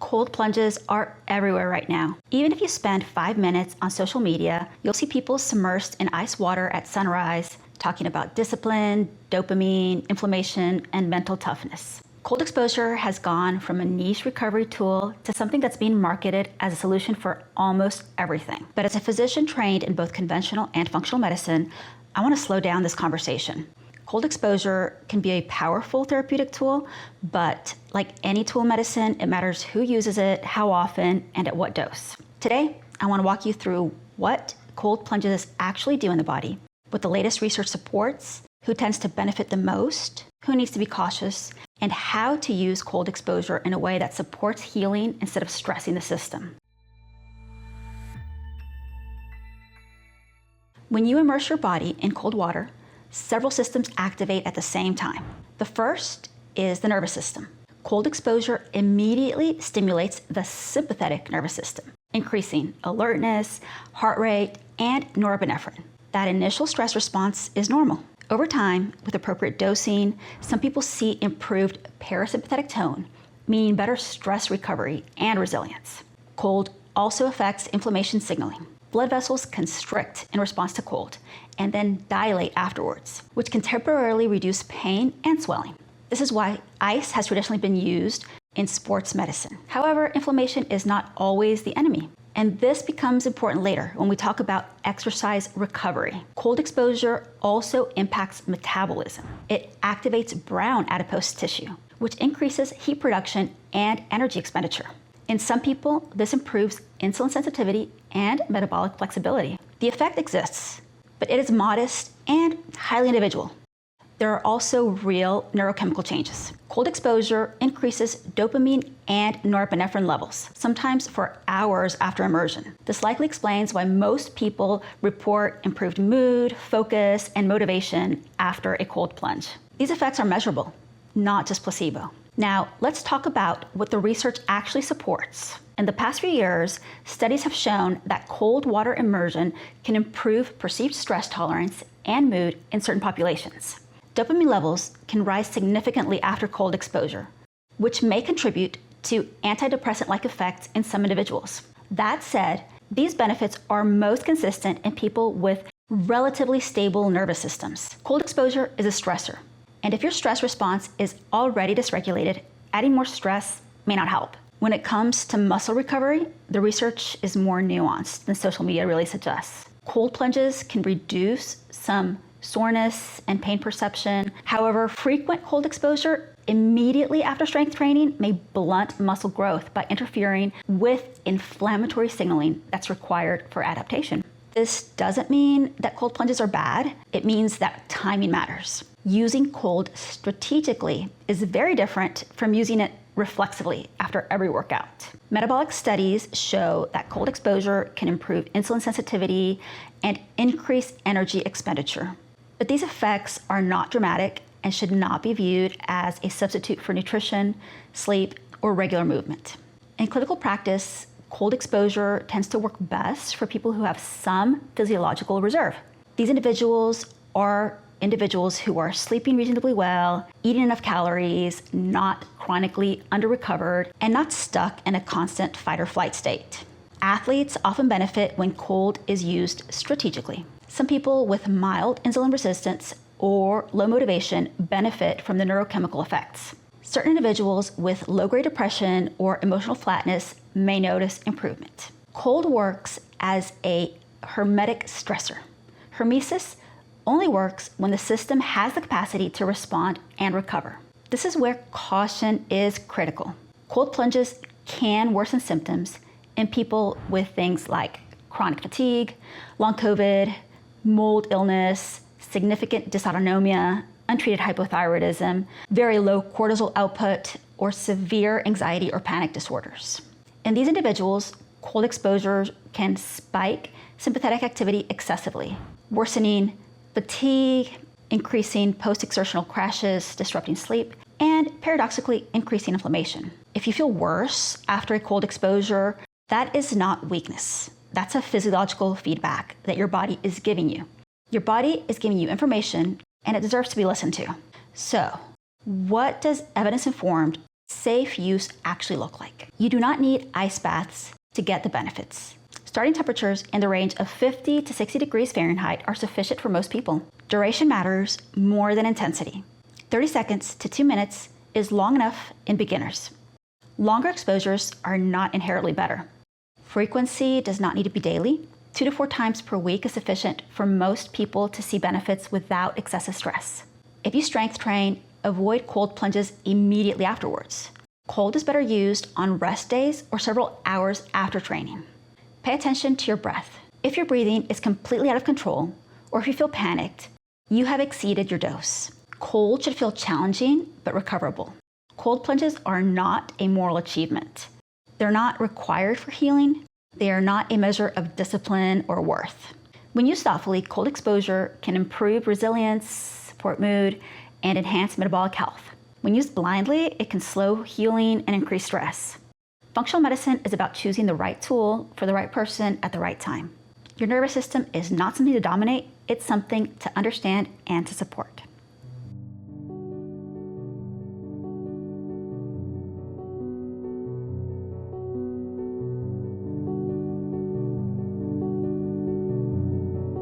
Cold plunges are everywhere right now. Even if you spend 5 minutes on social media, you'll see people submersed in ice water at sunrise, talking about discipline, dopamine, inflammation, and mental toughness. Cold exposure has gone from a niche recovery tool to something that's being marketed as a solution for almost everything. But as a physician trained in both conventional and functional medicine, I want to slow down this conversation. Cold exposure can be a powerful therapeutic tool, but like any tool in medicine, it matters who uses it, how often, and at what dose. Today, I want to walk you through what cold plunges actually do in the body, what the latest research supports, who tends to benefit the most, who needs to be cautious, and how to use cold exposure in a way that supports healing instead of stressing the system. When you immerse your body in cold water, several systems activate at the same time. The first is the nervous system. Cold exposure immediately stimulates the sympathetic nervous system, increasing alertness, heart rate, and norepinephrine. That initial stress response is normal. Over time, with appropriate dosing, some people see improved parasympathetic tone, meaning better stress recovery and resilience. Cold also affects inflammation signaling. Blood vessels constrict in response to cold and then dilate afterwards, which can temporarily reduce pain and swelling. This is why ice has traditionally been used in sports medicine. However, inflammation is not always the enemy. And this becomes important later when we talk about exercise recovery. Cold exposure also impacts metabolism. It activates brown adipose tissue, which increases heat production and energy expenditure. In some people, this improves insulin sensitivity and metabolic flexibility. The effect exists, but it is modest and highly individual. There are also real neurochemical changes. Cold exposure increases dopamine and norepinephrine levels, sometimes for hours after immersion. This likely explains why most people report improved mood, focus, and motivation after a cold plunge. These effects are measurable, not just placebo. Now, let's talk about what the research actually supports. In the past few years, studies have shown that cold water immersion can improve perceived stress tolerance and mood in certain populations. Dopamine levels can rise significantly after cold exposure, which may contribute to antidepressant-like effects in some individuals. That said, these benefits are most consistent in people with relatively stable nervous systems. Cold exposure is a stressor, and if your stress response is already dysregulated, adding more stress may not help. When it comes to muscle recovery, the research is more nuanced than social media really suggests. Cold plunges can reduce some soreness and pain perception. However, frequent cold exposure immediately after strength training may blunt muscle growth by interfering with inflammatory signaling that's required for adaptation. This doesn't mean that cold plunges are bad. It means that timing matters. Using cold strategically is very different from using it reflexively after every workout. Metabolic studies show that cold exposure can improve insulin sensitivity and increase energy expenditure. But these effects are not dramatic and should not be viewed as a substitute for nutrition, sleep, or regular movement. In clinical practice, cold exposure tends to work best for people who have some physiological reserve. These individuals are individuals who are sleeping reasonably well, eating enough calories, not chronically under-recovered, and not stuck in a constant fight or flight state. Athletes often benefit when cold is used strategically. Some people with mild insulin resistance or low motivation benefit from the neurochemical effects. Certain individuals with low-grade depression or emotional flatness may notice improvement. Cold works as a hermetic stressor. Hormesis only works when the system has the capacity to respond and recover. This is where caution is critical. Cold plunges can worsen symptoms in people with things like chronic fatigue, long COVID, mold illness, significant dysautonomia, untreated hypothyroidism, very low cortisol output, or severe anxiety or panic disorders. In these individuals, cold exposure can spike sympathetic activity excessively, worsening fatigue, increasing post-exertional crashes, disrupting sleep, and paradoxically increasing inflammation. If you feel worse after a cold exposure, that is not weakness. That's a physiological feedback that your body is giving you. Your body is giving you information, and it deserves to be listened to. So, what does evidence-informed safe use actually look like? You do not need ice baths to get the benefits. Starting temperatures in the range of 50 to 60 degrees Fahrenheit are sufficient for most people. Duration matters more than intensity. 30 seconds to 2 minutes is long enough in beginners. Longer exposures are not inherently better. Frequency does not need to be daily. 2 to 4 times per week is sufficient for most people to see benefits without excessive stress. If you strength train, avoid cold plunges immediately afterwards. Cold is better used on rest days or several hours after training. Pay attention to your breath. If your breathing is completely out of control, or if you feel panicked, you have exceeded your dose. Cold should feel challenging but recoverable. Cold plunges are not a moral achievement. They're not required for healing. They are not a measure of discipline or worth. When used thoughtfully, cold exposure can improve resilience, support mood, and enhance metabolic health. When used blindly, it can slow healing and increase stress. Functional medicine is about choosing the right tool for the right person at the right time. Your nervous system is not something to dominate, it's something to understand and to support.